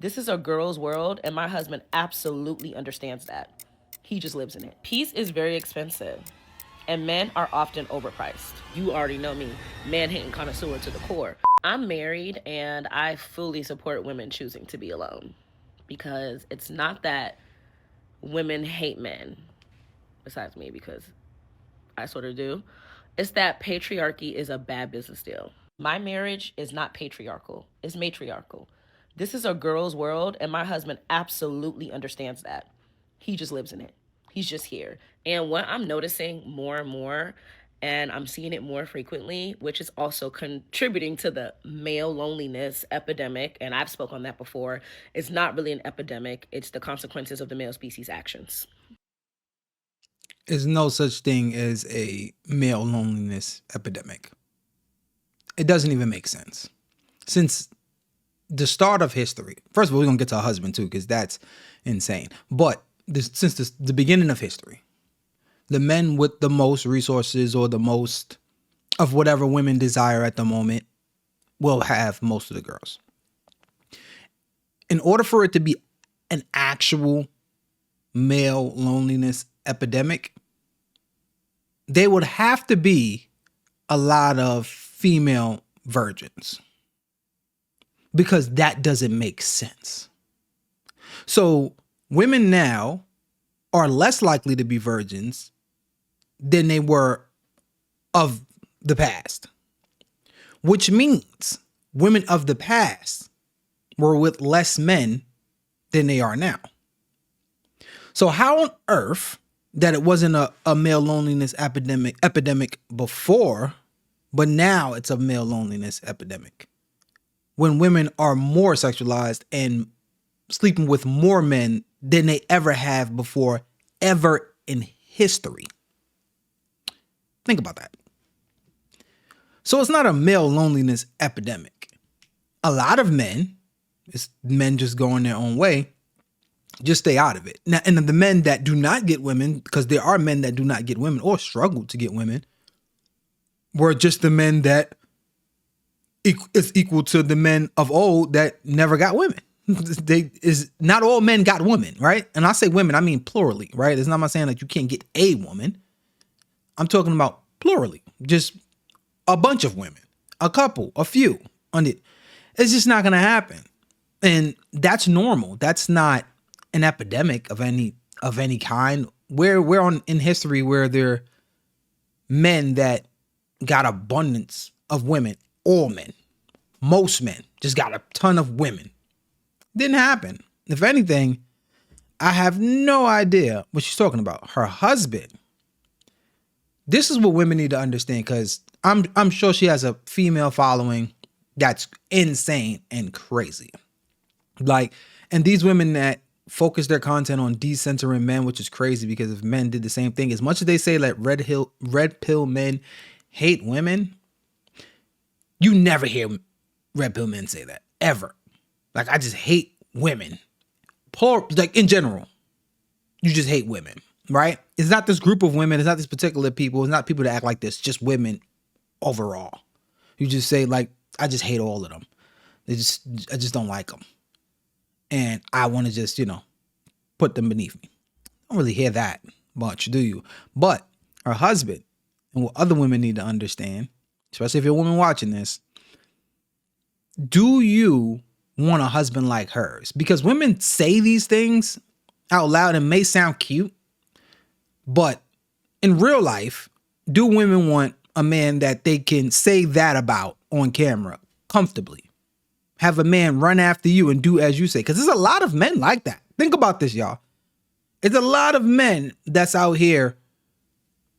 This is a girl's world, and my husband absolutely understands that. He just lives in it. Peace is very expensive, and men are often overpriced. You already know me, man hating connoisseur to the core. I'm married, and I fully support women choosing to be alone because it's not that women hate men, besides me, because I sort of do. It's that patriarchy is a bad business deal. My marriage is not patriarchal, it's matriarchal. This is a girl's world, and my husband absolutely understands that. He just lives in it. He's just here. And what I'm noticing more and more, and I'm seeing it more frequently, which is also contributing to the male loneliness epidemic, and I've spoken on that before, it's not really an epidemic, it's the consequences of the male species' actions. There's no such thing as a male loneliness epidemic. It doesn't even make sense. Since the start of history, first of all, we're going to get to a husband too, because that's insane. But since the beginning of history, the men with the most resources or the most of whatever women desire at the moment will have most of the girls. In order for it to be an actual male loneliness epidemic, there would have to be a lot of female virgins, because that doesn't make sense. So women now are less likely to be virgins than they were of the past, which means women of the past were with less men than they are now. So how on earth that it wasn't a male loneliness epidemic before, but now it's a male loneliness epidemic when women are more sexualized and sleeping with more men than they ever have before, ever in history? Think about that. So it's not a male loneliness epidemic. A lot of men, it's men just going their own way, just stay out of it. Now, and the men that do not get women, because there are men that do not get women or struggle to get women, were just the men that is equal to the men of old that never got women. Not all men got women, right? And I say women, I mean plurally, right? It's not my saying that you can't get a woman. I'm talking about plurally, just a bunch of women, a couple, a few. It's just not going to happen. And that's normal. That's not an epidemic of any kind. We're on in history where there are men that got abundance of women. All men, most men just got a ton of women. Didn't happen. If anything, I have no idea what she's talking about. Her husband. This is what women need to understand, because I'm sure she has a female following that's insane and crazy. Like, and these women that focus their content on decentering men, which is crazy, because if men did the same thing, as much as they say that red pill men hate women, you never hear red pill men say that, ever. Like, I just hate women. Like, in general, you just hate women, right? It's not this group of women. It's not this particular people. It's not people that act like this. Just women overall. You just say, like, I just hate all of them. I just don't like them. And I want to just, put them beneath me. Don't really hear that much, do you? But her husband, and what other women need to understand, especially if you're a woman watching this, do you want a husband like hers? Because women say these things out loud and may sound cute, but in real life, do women want a man that they can say that about on camera comfortably? Have a man run after you and do as you say? Because there's a lot of men like that. Think about this, y'all. It's a lot of men that's out here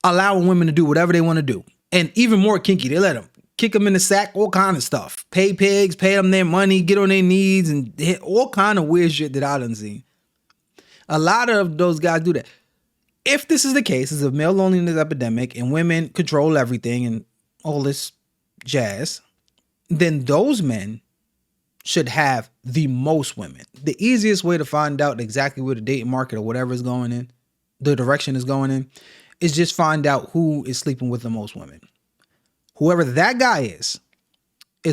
allowing women to do whatever they want to do. And even more kinky, they let them kick them in the sack, all kind of stuff. Pay pigs, pay them their money, get on their knees, and hit all kind of weird shit that I done seen. A lot of those guys do that. If this is the case, it's a male loneliness epidemic and women control everything and all this jazz, then those men should have the most women. The easiest way to find out exactly where the dating market or whatever is going in, the direction is going in, is just find out who is sleeping with the most women. Whoever that guy is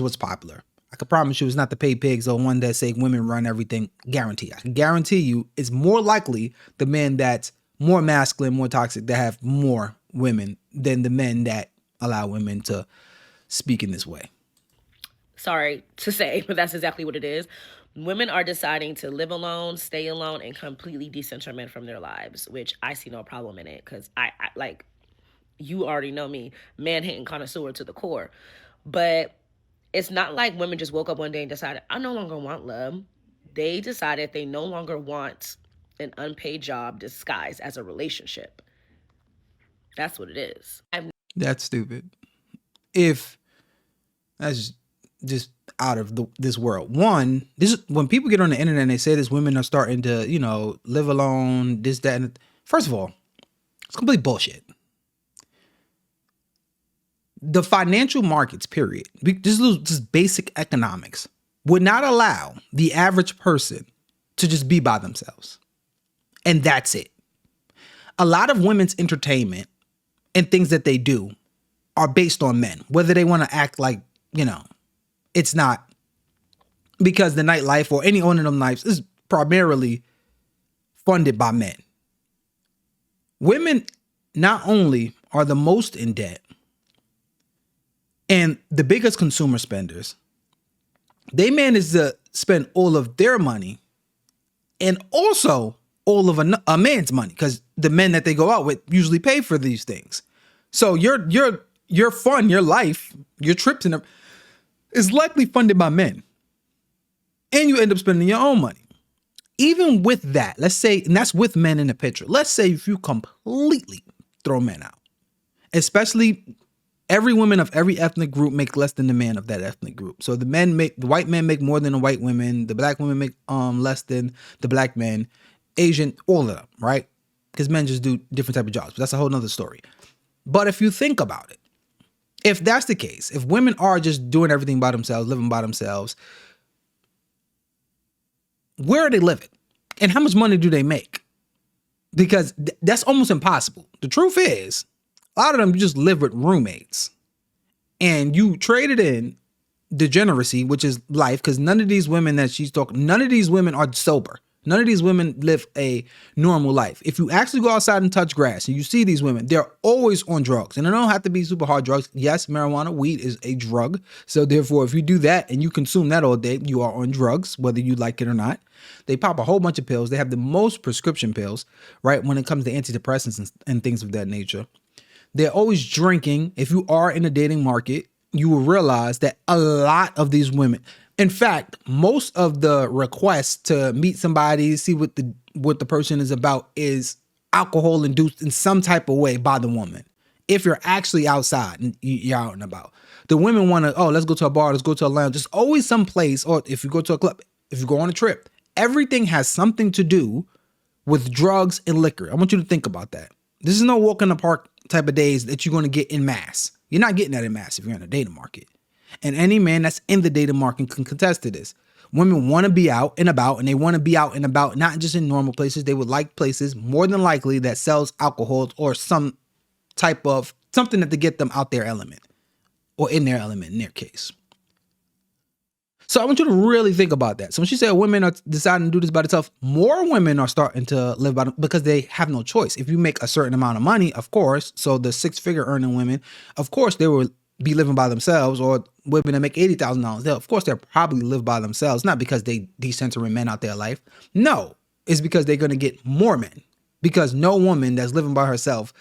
what's popular. I can promise you it's not the paid pigs or one that say women run everything. Guarantee. I can guarantee you it's more likely the men that's more masculine, more toxic, that have more women than the men that allow women to speak in this way. Sorry to say, but that's exactly what it is. Women are deciding to live alone, stay alone, and completely decenter men from their lives, which I see no problem in it because I like, you already know me, man hating connoisseur to the core. But it's not like women just woke up one day and decided, I no longer want love. They decided they no longer want an unpaid job disguised as a relationship. That's what it is. That's stupid. If that's just out of this world. One, this when people get on the internet and they say this, women are starting to, live alone, this, that, and first of all, it's complete bullshit. The financial markets, period, just basic economics, would not allow the average person to just be by themselves. And that's it. A lot of women's entertainment and things that they do are based on men, whether they want to act like, it's not, because the nightlife or any one of them lives is primarily funded by men. Women not only are the most in debt and the biggest consumer spenders, they manage to spend all of their money and also all of a man's money, because the men that they go out with usually pay for these things. So your fun, your life, your trips is likely funded by men. And you end up spending your own money. Even with that, let's say, and that's with men in the picture. Let's say if you completely throw men out, especially every woman of every ethnic group make less than the man of that ethnic group. So the white men make more than the white women. The black women make less than the black men. Asian, all of them, right? Because men just do different type of jobs. But that's a whole nother story. But if you think about it, if that's the case, if women are just doing everything by themselves, living by themselves, where are they living? And how much money do they make? Because that's almost impossible. The truth is, a lot of them just live with roommates. And you traded in degeneracy, which is life, because none of these women that she's talking, none of these women are sober. None of these women live a normal life. If you actually go outside and touch grass and you see these women, they're always on drugs. And they don't have to be super hard drugs. Yes, marijuana, weed is a drug. So therefore, if you do that and you consume that all day, you are on drugs, whether you like it or not. They pop a whole bunch of pills. They have the most prescription pills, right, when it comes to antidepressants and things of that nature. They're always drinking. If you are in a dating market, you will realize that a lot of these women, in fact, most of the requests to meet somebody, see what the person is about, is alcohol induced in some type of way by the woman. If you're actually outside and you're out and about, the women want to, let's go to a bar, let's go to a lounge. There's always some place, or if you go to a club, if you go on a trip, everything has something to do with drugs and liquor. I want you to think about that. This is no walk in the park type of days that you're going to get in mass. You're not getting that in mass if you're in a dating market. And any man that's in the dating market can contest to this. Women want to be out and about, and they want to be out and about, not just in normal places. They would like places, more than likely, that sells alcohol or some type of something that to get them out their element, or in their element in their case. So I want you to really think about that. So when she said women are deciding to do this by themselves, more women are starting to live by them because they have no choice. If you make a certain amount of money, of course, so the 6-figure earning women, of course, they will be living by themselves, or women that make $80,000. Of course, they'll probably live by themselves, not because they decentering men out their life. No, it's because they're going to get more men, because no woman that's living by herself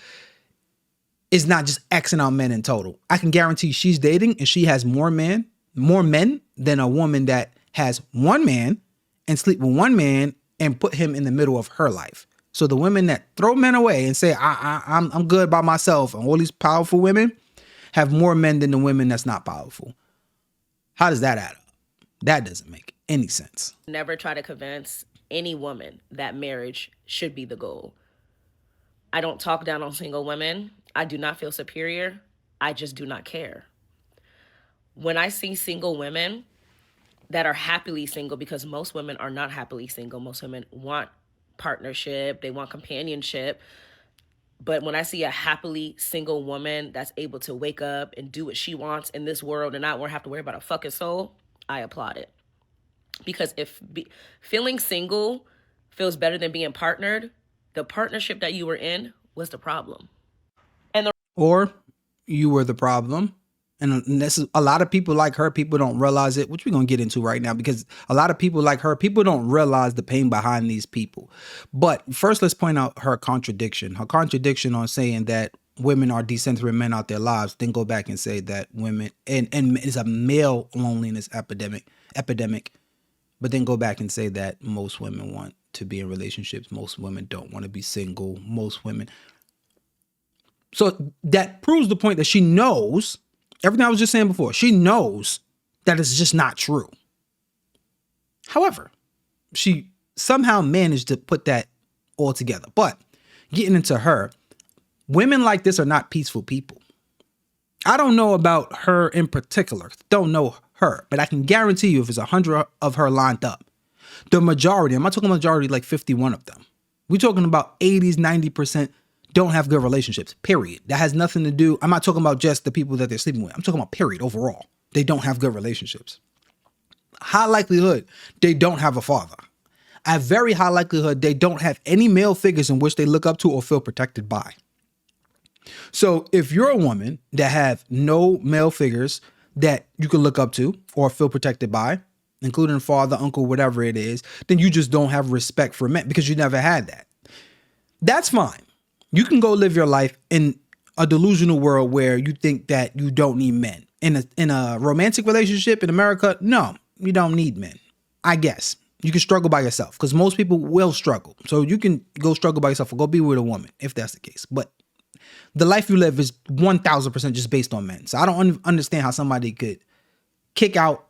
is not just Xing out men in total. I can guarantee she's dating and she has more men than a woman that has one man and sleep with one man and put him in the middle of her life. So the women that throw men away and say, I'm good by myself, and all these powerful women have more men than the women that's not powerful. How does that add up? That doesn't make any sense. Never try to convince any woman that marriage should be the goal. I don't talk down on single women. I do not feel superior. I just do not care. When I see single women that are happily single, because most women are not happily single, most women want partnership, they want companionship. But when I see a happily single woman that's able to wake up and do what she wants in this world and not have to worry about a fucking soul, I applaud it. Because if feeling single feels better than being partnered, the partnership that you were in was the problem. And the Or you were the problem. And this is a lot of people like her. People don't realize it, which we're going to get into right now, because a lot of people like her, people don't realize the pain behind these people. But first, let's point out her contradiction. Her contradiction on saying that women are decentering men out their lives. Then go back and say that women and it's a male loneliness epidemic. But then go back and say that most women want to be in relationships. Most women don't want to be single. Most women. So that proves the point that she knows everything I was just saying before. She knows that it's just not true. However, she somehow managed to put that all together. But getting into her, women like this are not peaceful people. I don't know about her in particular. Don't know her, but I can guarantee you if it's 100 of her lined up, the majority, I'm not talking majority like 51 of them. We're talking about 80s, 90% don't have good relationships, period. That has nothing to do, I'm not talking about just the people that they're sleeping with. I'm talking about period overall. They don't have good relationships. High likelihood they don't have a father. A very high likelihood they don't have any male figures in which they look up to or feel protected by. So if you're a woman that have no male figures that you can look up to or feel protected by, including father, uncle, whatever it is, then you just don't have respect for men because you never had that. That's fine. You can go live your life in a delusional world where you think that you don't need men. In a romantic relationship in America, no, you don't need men. I guess you can struggle by yourself because most people will struggle. So you can go struggle by yourself or go be with a woman if that's the case. But the life you live is 1000% just based on men. So I don't understand how somebody could kick out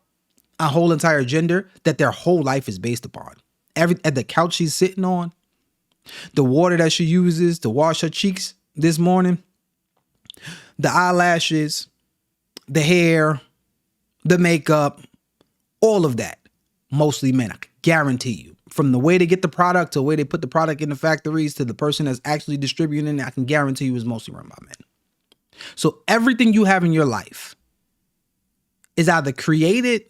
a whole entire gender that their whole life is based upon. At the couch she's sitting on, the water that she uses to wash her cheeks this morning, the eyelashes, the hair, the makeup, all of that, mostly men. I can guarantee you. From the way they get the product to the way they put the product in the factories to the person that's actually distributing it, I can guarantee you is mostly run by men. So everything you have in your life is either created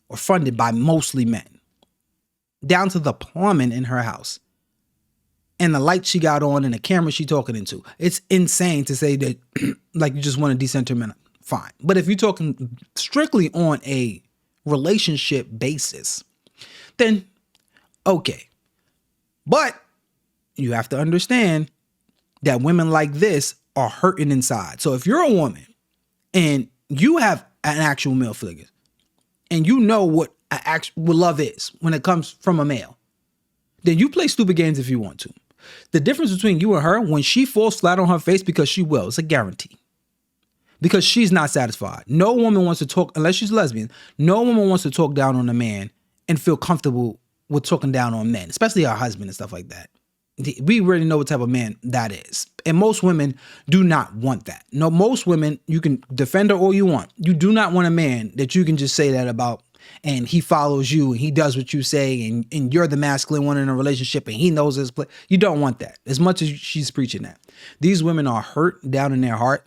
or funded by mostly men. Down to the plumbing in her house and the light she got on and the camera she talking into. It's insane to say that like you just want to decenter men. Fine. But if you're talking strictly on a relationship basis, then okay. But you have to understand that women like this are hurting inside. So if you're a woman and you have an actual male figure and you know what love is when it comes from a male, then you play stupid games if you want to. The difference between you and her, when she falls flat on her face, because she will, it's a guarantee. Because she's not satisfied. No woman wants to talk, unless she's lesbian, no woman wants to talk down on a man and feel comfortable with talking down on men, especially her husband and stuff like that. We already know what type of man that is. And most women do not want that. No, most women, you can defend her all you want. You do not want a man that you can just say that about and he follows you and he does what you say and you're the masculine one in a relationship and he knows his place. You don't want that as much as she's preaching that. These women are hurt down in their heart.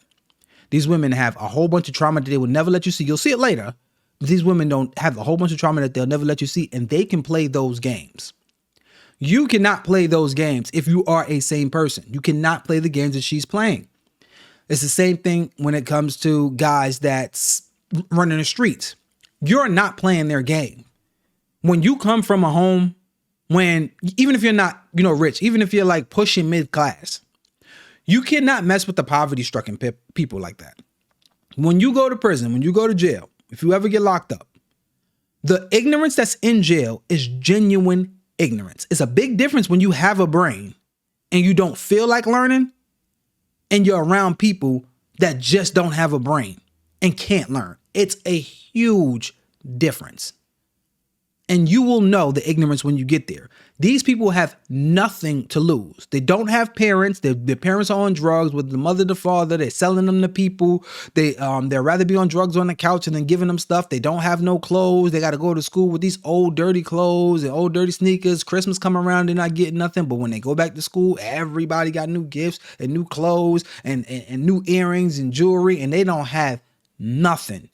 These women have a whole bunch of trauma that they will never let you see. You'll see it later. But these women don't have a whole bunch of trauma that they'll never let you see, and they can play those games. You cannot play those games if you are a sane person. You cannot play the games that she's playing. It's the same thing when it comes to guys that's running the streets. You're not playing their game. When you come from a home, even if you're not, rich, even if you're like pushing mid-class, you cannot mess with the poverty-stricken people like that. When you go to prison, when you go to jail, if you ever get locked up, the ignorance that's in jail is genuine ignorance. It's a big difference when you have a brain and you don't feel like learning and you're around people that just don't have a brain and can't learn. It's a huge difference. And you will know the ignorance when you get there. These people have nothing to lose. They don't have parents. Their parents are on drugs with the mother, the father. They're selling them to people. They'd rather be on drugs on the couch and then giving them stuff. They don't have no clothes. They got to go to school with these old dirty clothes and old dirty sneakers. Christmas come around, they're not getting nothing. But when they go back to school, everybody got new gifts and new clothes and new earrings and jewelry, and they don't have nothing.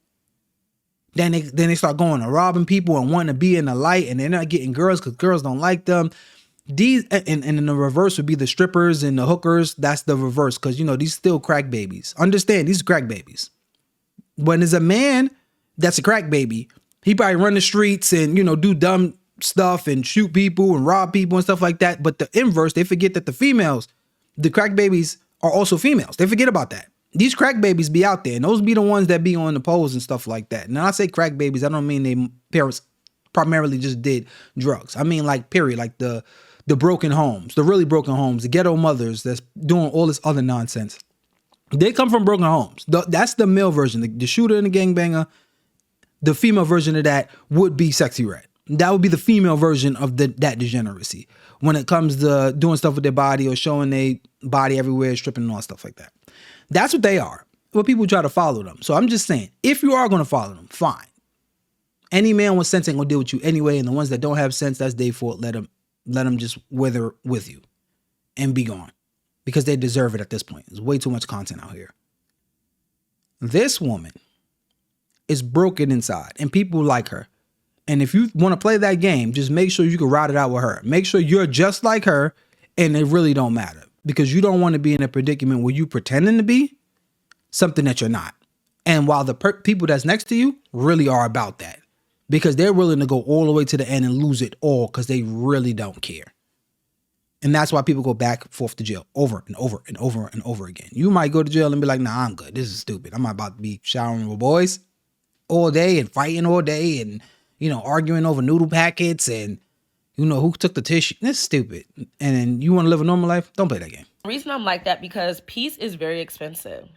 Then they start going and robbing people and wanting to be in the light, and they're not getting girls because girls don't like them. These and in the reverse would be the strippers and the hookers. That's the reverse, because these still crack babies. Understand, these crack babies. When there's a man that's a crack baby, he probably run the streets and do dumb stuff and shoot people and rob people and stuff like that. But the inverse, they forget that the crack babies are also females. They forget about that. These crack babies be out there, and those be the ones that be on the poles and stuff like that. Now I say crack babies, I don't mean they parents primarily just did drugs. I mean period, like the broken homes, the really broken homes, the ghetto mothers that's doing all this other nonsense. They come from broken homes. That's the male version. The shooter and the gangbanger, the female version of that would be Sexy Red. That would be the female version of that degeneracy when it comes to doing stuff with their body or showing their body everywhere, stripping and all stuff like that. That's what they are. But people try to follow them. So I'm just saying, if you are going to follow them, fine. Any man with sense ain't going to deal with you anyway. And the ones that don't have sense, that's their fault. Let them just wither with you and be gone, because they deserve it at this point. There's way too much content out here. This woman is broken inside and people like her. And if you want to play that game, just make sure you can ride it out with her. Make sure you're just like her and it really don't matter, because you don't want to be in a predicament where you pretending to be something that you're not. And while the people that's next to you really are about that, because they're willing to go all the way to the end and lose it all because they really don't care. And that's why people go back and forth to jail over and over and over and over again. You might go to jail and be like, nah, I'm good. This is stupid. I'm not about to be showering with boys all day and fighting all day and, arguing over noodle packets and, who took the tissue. This is stupid. And then you want to live a normal life? Don't play that game. The reason I'm like that, because peace is very expensive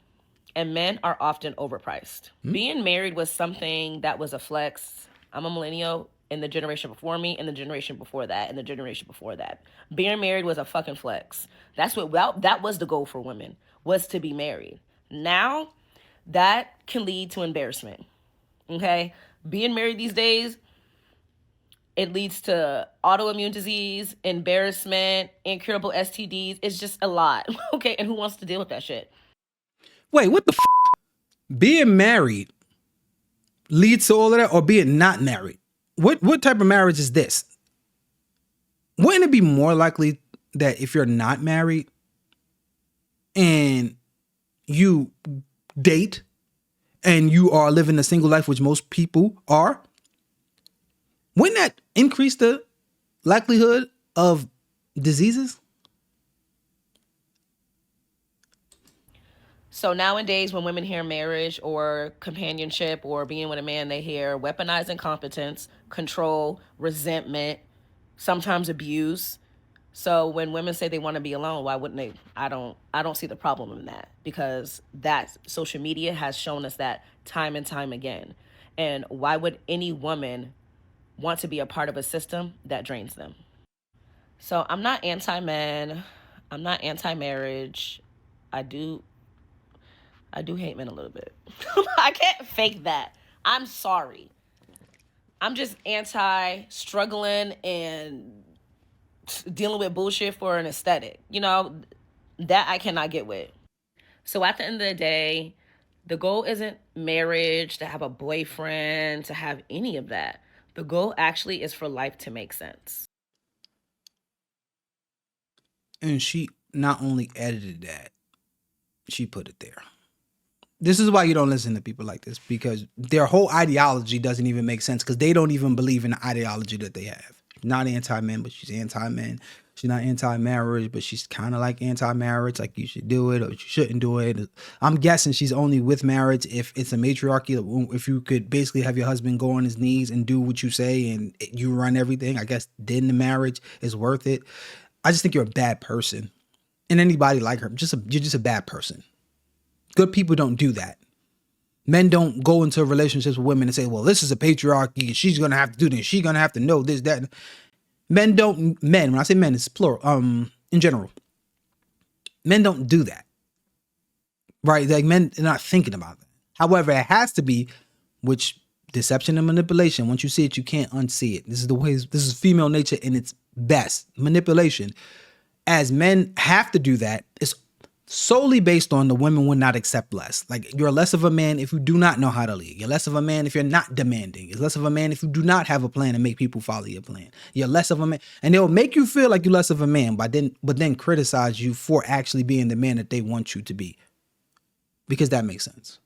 and men are often overpriced. Being married was something that was a flex. I'm a millennial. In the generation before me, and the generation before that, and the generation before that, being married was a fucking flex. That was the goal for women, was to be married. Now, that can lead to embarrassment. Okay, being married these days, it leads to autoimmune disease, embarrassment, incurable STDs. It's just a lot. Okay, and who wants to deal with that shit? Wait, what the Being married leads to all of that, or being not married? What type of marriage is this? Wouldn't it be more likely that if you're not married and you date and you are living a single life, which most people are, wouldn't that increase the likelihood of diseases? So nowadays, when women hear marriage or companionship or being with a man, they hear weaponized incompetence, control, resentment, sometimes abuse. So when women say they want to be alone, why wouldn't they? I don't see the problem in that, because that social media has shown us that time and time again. And why would any woman want to be a part of a system that drains them? So I'm not anti-men. I'm not anti-marriage. I do hate men a little bit. I can't fake that. I'm sorry. I'm just anti-struggling and dealing with bullshit for an aesthetic. That I cannot get with. So at the end of the day, the goal isn't marriage, to have a boyfriend, to have any of that. The goal actually is for life to make sense. And she not only edited that, she put it there. This is why you don't listen to people like this, because their whole ideology doesn't even make sense, because they don't even believe in the ideology that they have. She's not anti-men, but she's anti-men. She's not anti-marriage, but she's kind of like anti-marriage, like you should do it or you shouldn't do it. I'm guessing she's only with marriage if it's a matriarchy, if you could basically have your husband go on his knees and do what you say and you run everything. I guess then the marriage is worth it. I just think you're a bad person. And anybody like her, you're just a bad person. Good people don't do that. Men don't go into relationships with women and say, well, this is a patriarchy. She's going to have to do this. She's going to have to know this, that. Men, when I say men, it's plural, in general. Men don't do that. Right? Like, men are not thinking about that. However, it has to be, which deception and manipulation, once you see it, you can't unsee it. This is female nature in its best. Manipulation. As men have to do that, it's solely based on the women will not accept less. Like, you're less of a man if you do not know how to lead. You're less of a man if you're not demanding. You're less of a man if you do not have a plan and make people follow your plan. You're less of a man, and they'll make you feel like you're less of a man, but then criticize you for actually being the man that they want you to be, because that makes sense.